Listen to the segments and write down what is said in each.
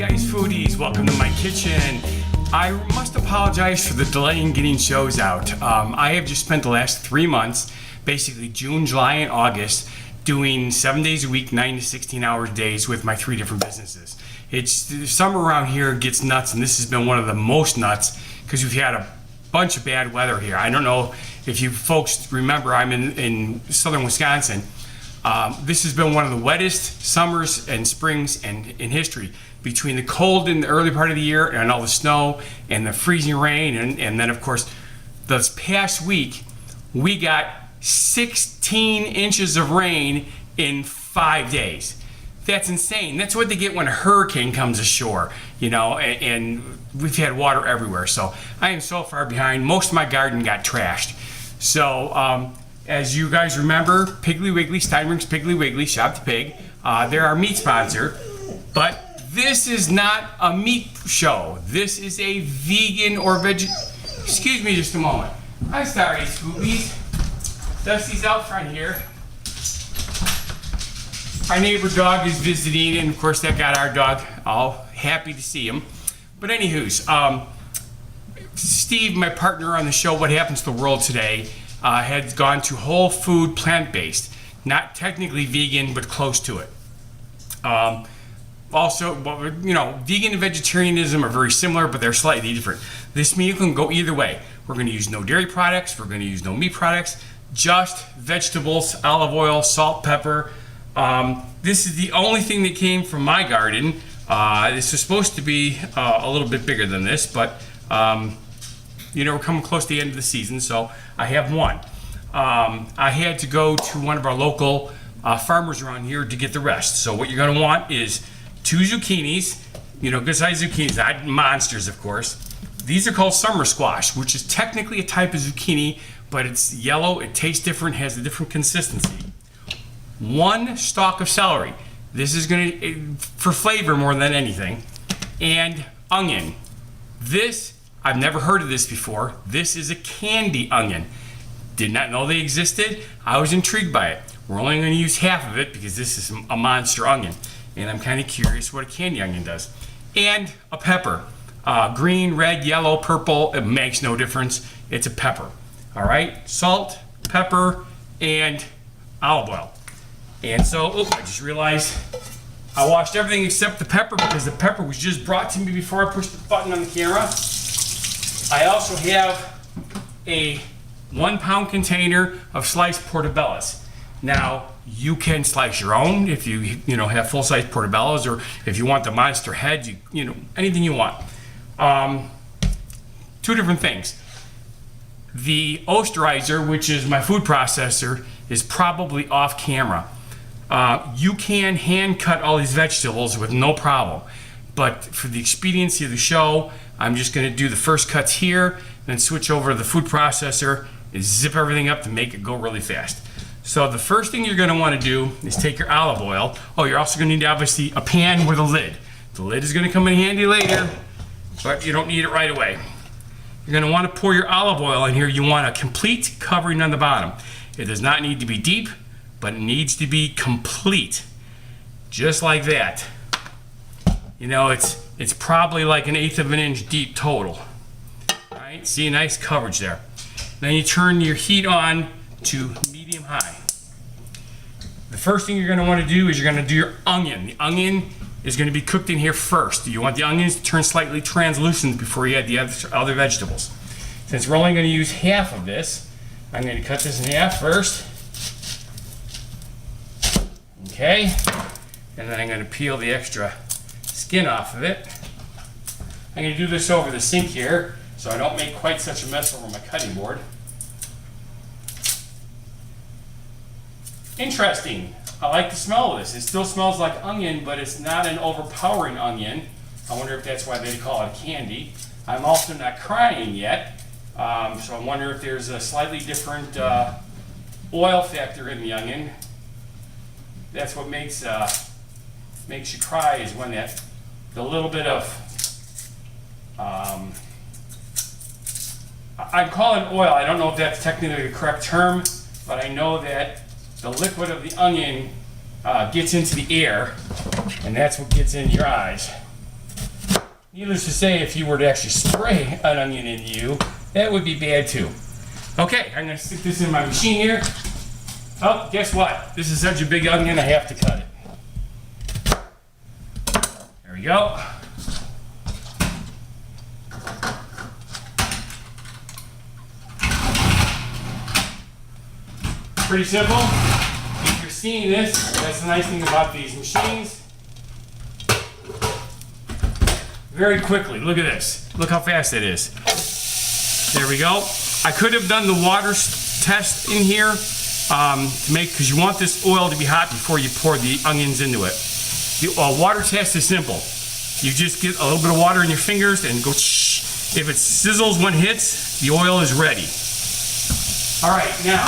guys, foodies, welcome to my kitchen. I must apologize for the delay in getting shows out. I have just spent the last 3 months, basically June, July, and August, doing 7 days a week, 9 to 16 hour days with my 3 different businesses. The summer around here gets nuts, and this has been one of the most nuts because we've had a bunch of bad weather here. I don't know if you folks remember, I'm in southern Wisconsin. This has been one of the wettest summers and springs in history, between the cold in the early part of the year and all the snow and the freezing rain, and then of course this past week we got 16 inches of rain in 5 days. That's insane. That's what they get when a hurricane comes ashore, you know, and we've had water everywhere. So I am so far behind. Most of my garden got trashed. So as you guys remember, Piggly Wiggly, Steinberg's Piggly Wiggly, Shop the Pig, they're our meat sponsor. But this is not a meat show. This is a vegan or excuse me just a moment. I'm sorry, Scoobies. Dusty's out front here. Our neighbor dog is visiting, and of course that got our dog all happy to see him. But anywho's, Steve, my partner on the show, What Happens to the World Today, had gone to whole food, plant-based. Not technically vegan, but close to it. Also, you know, vegan and vegetarianism are very similar, but they're slightly different. This meal can go either way. We're going to use no dairy products. We're going to use no meat products. Just vegetables, olive oil, salt, pepper. This is the only thing that came from my garden. This is supposed to be a little bit bigger than this, but you know, we're coming close to the end of the season, so I have one. I had to go to one of our local farmers around here to get the rest. So what you're going to want is 2 zucchinis, you know, good sized zucchinis, not monsters, of course. These are called summer squash, which is technically a type of zucchini, but it's yellow, it tastes different, has a different consistency. 1 stalk of celery. This is going to, for flavor more than anything. And onion. This, I've never heard of this before. This is a candy onion. Did not know they existed. I was intrigued by it. We're only going to use half of it because this is a monster onion. And I'm kind of curious what a candy onion does. And a pepper. Green, red, yellow, purple, it makes no difference. It's a pepper. All right? Salt, pepper, and olive oil. And so, I just realized I washed everything except the pepper because the pepper was just brought to me before I pushed the button on the camera. I also have a 1 pound container of sliced portabellas. Now, you can slice your own if you have full-size portabellas, or if you want the monster head, you know, anything you want. 2 different things. The osterizer, which is my food processor, is probably off camera. You can hand cut all these vegetables with no problem, but for the expediency of the show, I'm just going to do the first cuts here, then switch over to the food processor and zip everything up to make it go really fast. So the first thing you're going to want to do is take your olive oil. Oh, you're also going to need, obviously, a pan with a lid. The lid is going to come in handy later, but you don't need it right away. You're going to want to pour your olive oil in here. You want a complete covering on the bottom. It does not need to be deep, but it needs to be complete. Just like that. You know, it's probably like 1/8 of an inch deep total. All right, see, nice coverage there. Then you turn your heat on to medium high. The first thing you're going to want to do is you're going to do your onion. The onion is going to be cooked in here first. You want the onions to turn slightly translucent before you add the other vegetables. Since we're only going to use half of this, I'm going to cut this in half first. Okay, and then I'm going to peel the extra skin off of it. I'm going to do this over the sink here so I don't make quite such a mess over my cutting board. Interesting. I like the smell of this. It still smells like onion, but it's not an overpowering onion. I wonder if that's why they call it candy. I'm also not crying yet, so I wonder if there's a slightly different oil factor in the onion. That's what makes you cry, is when the little bit of I'm calling it oil. I don't know if that's technically the correct term, but I know that the liquid of the onion gets into the air, and that's what gets in your eyes. Needless to say, if you were to actually spray an onion into you, that would be bad too. Okay, I'm gonna stick this in my machine here. Oh, guess what? This is such a big onion, I have to cut it. There we go. Pretty simple. If you're seeing this, that's the nice thing about these machines. Very quickly, look at this. Look how fast it is. There we go. I could have done the water test in here to make, because you want this oil to be hot before you pour the onions into it. The water test is simple. You just get a little bit of water in your fingers and go shh. If it sizzles when it hits, the oil is ready. All right, now,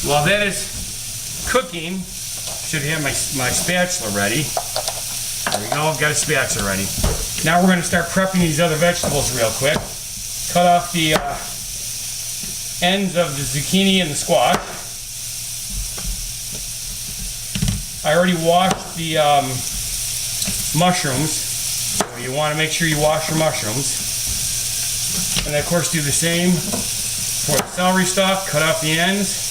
while that is cooking, I should have my spatula ready. There we go, I've got a spatula ready. Now we're gonna start prepping these other vegetables real quick. Cut off the ends of the zucchini and the squash. I already washed the mushrooms, so you want to make sure you wash your mushrooms. And of course do the same for the celery stalk, cut off the ends.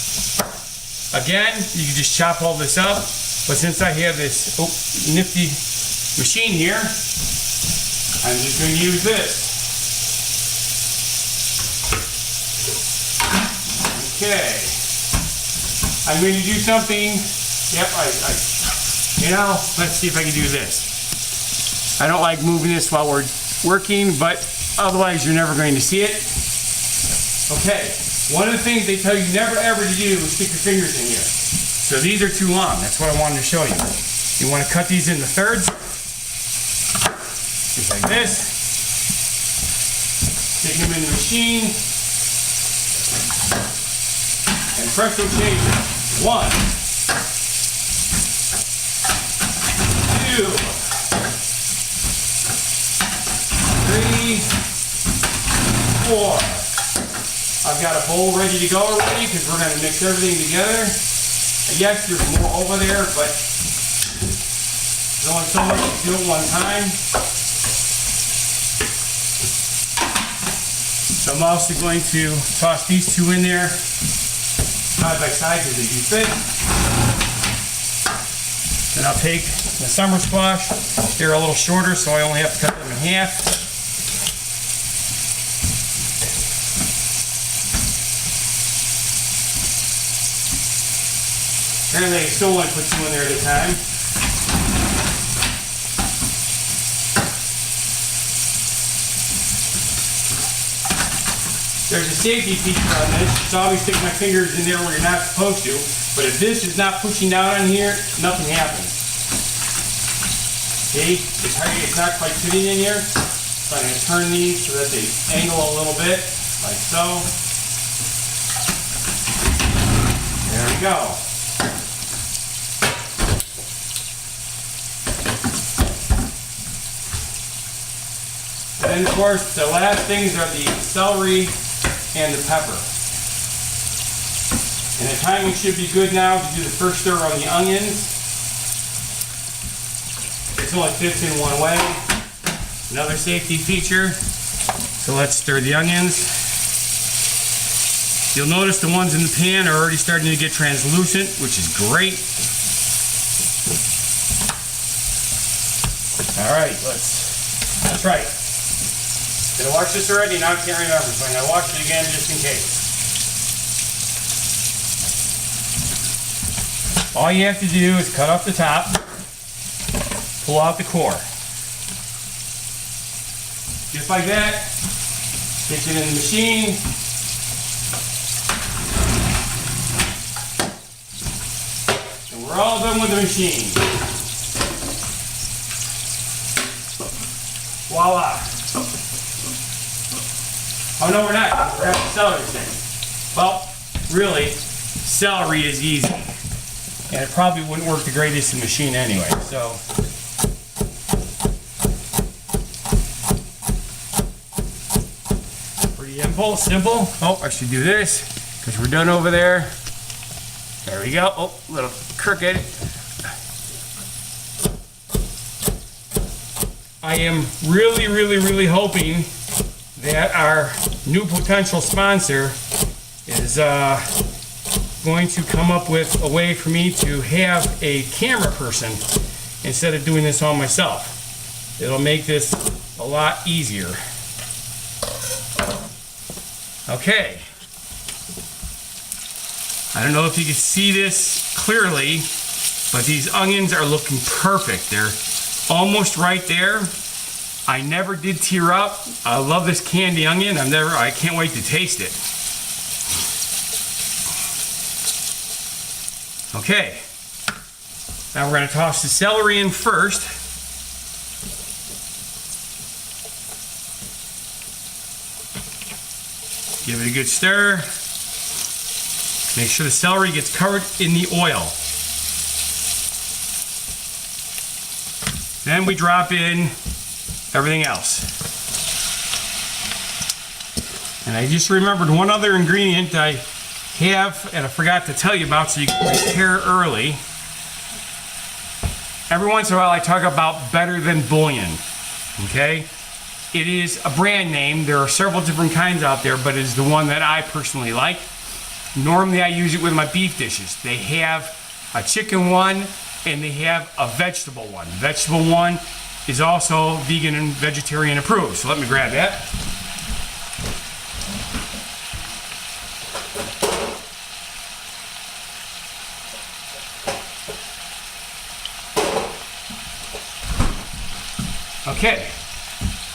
Again, you can just chop all this up, but since I have this nifty machine here, I'm just going to use this. Okay, I'm going to do something. Yep, let's see if I can do this. I don't like moving this while we're working, but otherwise you're never going to see it. Okay, one of the things they tell you never ever to do is stick your fingers in here. So these are too long, that's what I wanted to show you. You want to cut these into thirds, just like this. Stick them in the machine. And presto change. 1, 2, 3, 4. I've got a bowl ready to go already because we're going to mix everything together. Yes, there's more over there, but there's only so much to do at one time. So I'm also going to toss these two in there side by side because they do fit. Then I'll take the summer squash. They're a little shorter, so I only have to cut them in half. Apparently I still want to put two in there at a time. There's a safety feature on this. So I always stick my fingers in there where you're not supposed to. But if this is not pushing down on here, nothing happens. See? It's not quite fitting in here. So I'm going to turn these so that they angle a little bit, like so. There we go. And of course, the last things are the celery and the pepper. And the timing should be good now to do the first stir on the onions. This only fits in one way. Another safety feature. So let's stir the onions. You'll notice the ones in the pan are already starting to get translucent, which is great. All right, that's right. Did I watch this already? Now I can't remember, so I'm going to watch it again just in case. All you have to do is cut off the top, pull out the core. Just like that. Stick it in the machine. And we're all done with the machine. Voila. Oh no, we're not. We're at the celery thing. Well, really, celery is easy. And it probably wouldn't work the greatest in the machine anyway, so. Pretty simple. Oh, I should do this, because we're done over there. There we go. Oh, a little crooked. I am really hoping that our new potential sponsor is going to come up with a way for me to have a camera person instead of doing this all myself. It'll make this a lot easier. Okay. I don't know if you can see this clearly, but these onions are looking perfect. They're almost right there. I never did tear up. I love this candy onion. I can't wait to taste it. Okay. Now we're going to toss the celery in first. Give it a good stir. Make sure the celery gets covered in the oil. Then we drop in everything else. And I just remembered one other ingredient I have and I forgot to tell you about, so you can prepare early. Every once in a while I talk about Better Than Bullion. Okay? It is a brand name. There are several different kinds out there, but it's the one that I personally like. Normally I use it with my beef dishes. They have a chicken one and they have a vegetable one. Vegetable one is also vegan and vegetarian approved. So let me grab that. Okay.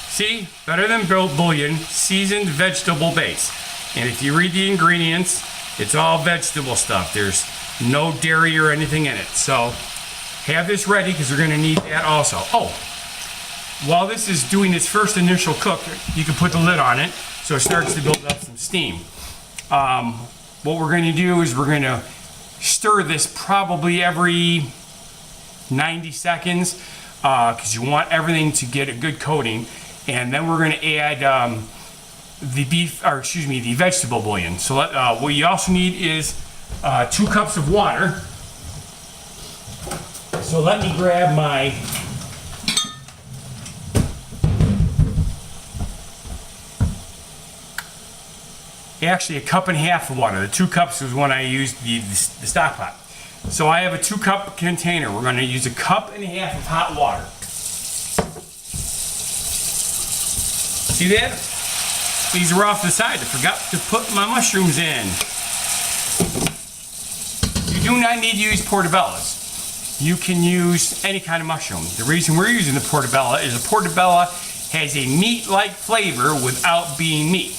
See, Better Than Bullion, seasoned vegetable base. And if you read the ingredients, it's all vegetable stuff. There's no dairy or anything in it. So have this ready because we're going to need that also. Oh, while this is doing its first initial cook, you can put the lid on it so it starts to build up some steam. What we're going to do is we're going to stir this probably every 90 seconds because you want everything to get a good coating. And then we're going to add the vegetable bouillon. So what you also need is 2 cups of water. So let me grab my actually 1.5 cups of water. The 2 cups was when I used the stock pot. So I have a 2-cup container. We're going to use 1.5 cups of hot water. See that? These are off the side. I forgot to put my mushrooms in. You do not need to use portabellas. You can use any kind of mushroom. The reason we're using the portabella is a portabella has a meat-like flavor without being meat.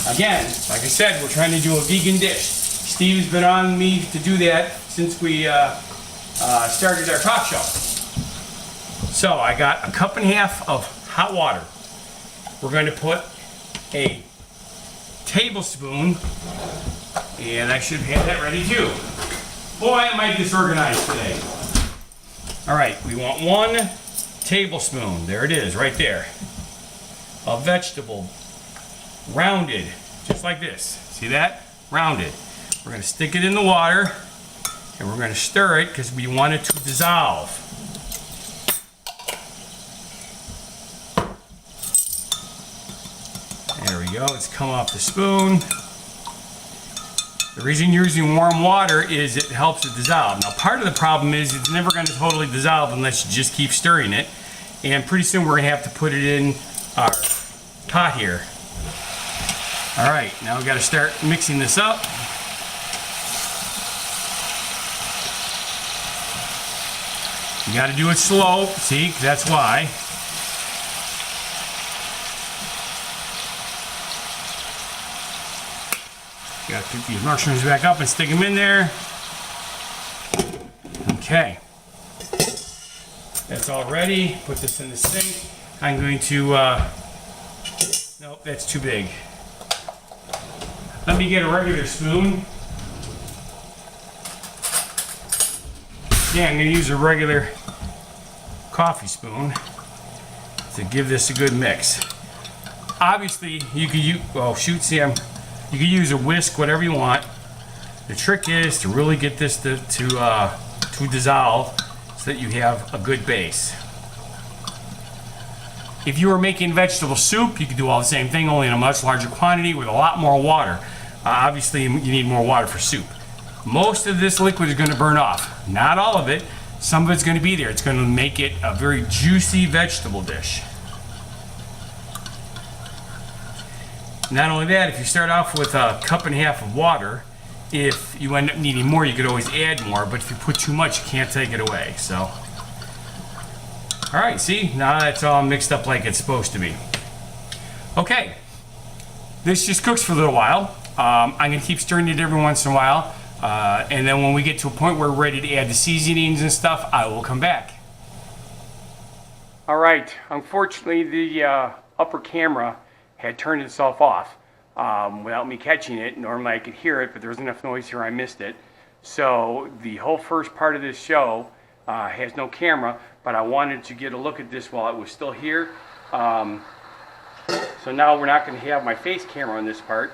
Again, like I said, we're trying to do a vegan dish. Steve's been on me to do that since we started our talk show. So I got 1.5 cups of hot water. We're going to put a tablespoon, and I should have that ready too. Boy, am I disorganized today. All right, we want 1 tablespoon, there it is, right there, of vegetable, rounded, just like this. See that? Rounded. We're going to stick it in the water, and we're going to stir it because we want it to dissolve. There we go, it's come off the spoon. The reason you're using warm water is it helps it dissolve. Now part of the problem is it's never going to totally dissolve unless you just keep stirring it. And pretty soon we're going to have to put it in our pot here. Alright, now we've got to start mixing this up. You got to do it slow, see, that's why. Got to pick these mushrooms back up and stick them in there. Okay. That's all ready. Put this in the sink. I'm going to, nope, that's too big. Let me get a regular spoon. Yeah, I'm going to use a regular coffee spoon to give this a good mix. Obviously, you could use, oh shoot, see, you can use a whisk, whatever you want. The trick is to really get this to dissolve so that you have a good base. If you were making vegetable soup, you could do all the same thing, only in a much larger quantity with a lot more water. Obviously, you need more water for soup. Most of this liquid is going to burn off. Not all of it. Some of it's going to be there. It's going to make it a very juicy vegetable dish. Not only that, if you start off with a cup and a half of water, if you end up needing more, you could always add more, but if you put too much, you can't take it away. So, all right, see, now that's all mixed up like it's supposed to be. Okay, this just cooks for a little while. I'm going to keep stirring it every once in a while, and then when we get to a point where we're ready to add the seasonings and stuff, I will come back. All right, unfortunately, the upper camera had turned itself off without me catching it. Normally I could hear it, but there was enough noise here I missed it. So the whole first part of this show has no camera, but I wanted to get a look at this while it was still here. So now we're not going to have my face camera on this part,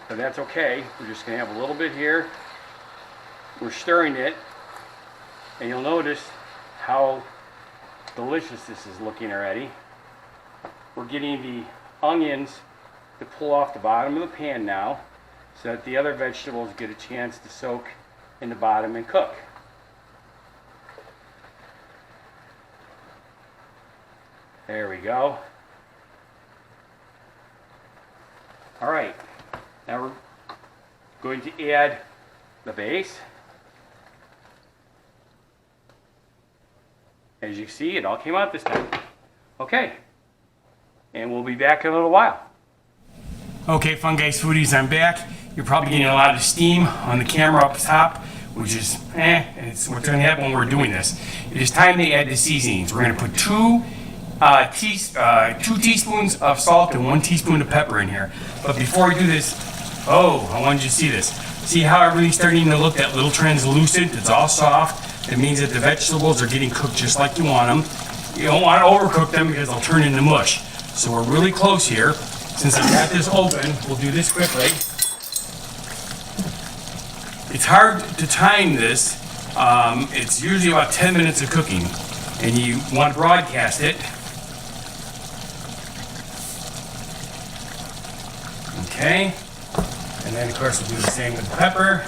but that's okay. We're just going to have a little bit here. We're stirring it, and you'll notice how delicious this is looking already. We're getting the onions to pull off the bottom of the pan now, so that the other vegetables get a chance to soak in the bottom and cook. There we go. All right, now we're going to add the base. As you see, it all came out this time. Okay. And we'll be back in a little while. Okay, Funguy Foodies, I'm back. You're probably getting a lot of steam on the camera up top, which is, it's what's going to happen when we're doing this. It is time to add the seasonings. We're going to put two teaspoons of salt and 1 teaspoon of pepper in here. But before we do this, I wanted you to see this. See how everything's starting to look that little translucent? It's all soft. It means that the vegetables are getting cooked just like you want them. You don't want to overcook them because they'll turn into mush. So we're really close here. Since I've got this open, we'll do this quickly. It's hard to time this. It's usually about 10 minutes of cooking, and you want to broadcast it. Okay, and then of course we'll do the same with the pepper.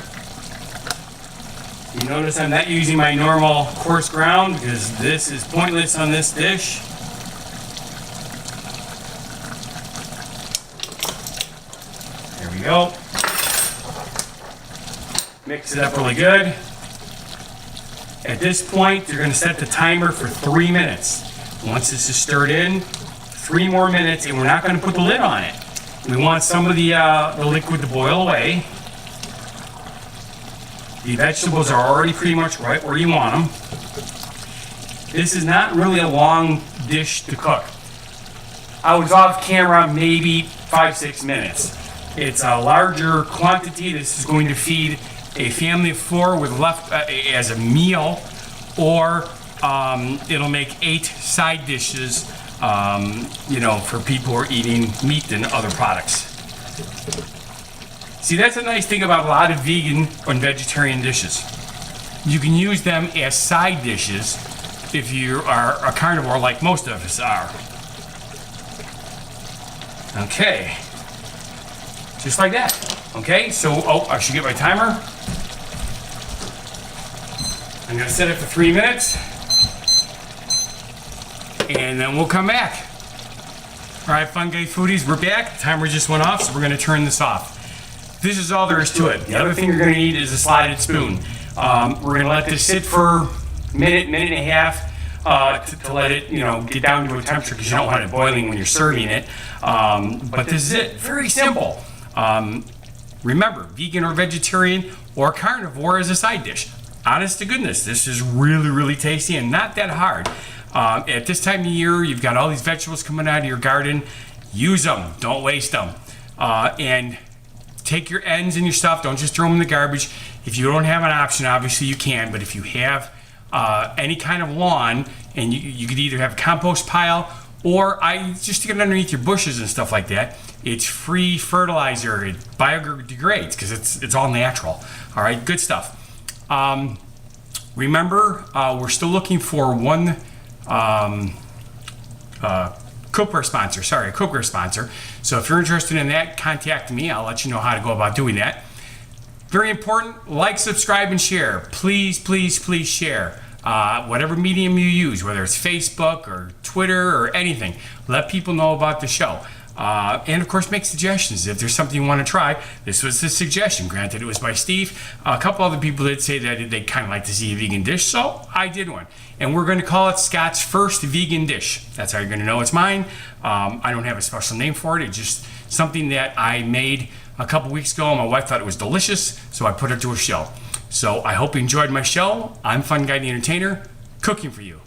You notice I'm not using my normal coarse ground because this is pointless on this dish. There we go. Mix it up really good. At this point, you're going to set the timer for 3 minutes. Once this is stirred in, 3 more minutes, and we're not going to put the lid on it. We want some of the liquid to boil away. The vegetables are already pretty much right where you want them. This is not really a long dish to cook. I was off camera maybe 5-6 minutes. It's a larger quantity. This is going to feed a family of 4 with left as a meal, or it'll make 8 side dishes, for people who are eating meat and other products. See, that's a nice thing about a lot of vegan and vegetarian dishes. You can use them as side dishes if you are a carnivore like most of us are. Okay. Just like that. Okay, so, I should get my timer. I'm going to set it for 3 minutes. And then we'll come back. All right, Funguy Foodies, we're back. The timer just went off, so we're going to turn this off. This is all there is to it. The other thing you're going to need is a slotted spoon. We're going to let this sit for a minute and a half to let it, get down to a temperature because you don't want it boiling when you're serving it. But this is it. Very simple. Remember, vegan or vegetarian or carnivore is a side dish. Honest to goodness, this is really, really tasty and not that hard. At this time of year, you've got all these vegetables coming out of your garden. Use them. Don't waste them. And take your ends and your stuff. Don't just throw them in the garbage. If you don't have an option, obviously you can. But if you have any kind of lawn, and you could either have a compost pile or just stick it underneath your bushes and stuff like that. It's free fertilizer. It biodegrades because it's all natural. All right, good stuff. Remember, we're still looking for 1 cookware sponsor. Sorry, a cookware sponsor. So if you're interested in that, contact me. I'll let you know how to go about doing that. Very important, like, subscribe, and share. Please, please, please share. Whatever medium you use, whether it's Facebook or Twitter or anything, let people know about the show. And of course, make suggestions. If there's something you want to try, this was the suggestion. Granted, it was by Steve. A couple other people did say that they kind of like to see a vegan dish, so I did one. And we're going to call it Scott's first vegan dish. That's how you're going to know it's mine. I don't have a special name for it. It's just something that I made a couple weeks ago, and my wife thought it was delicious, so I put it to a show. So I hope you enjoyed my show. I'm Funguy The Entertainer, cooking for you.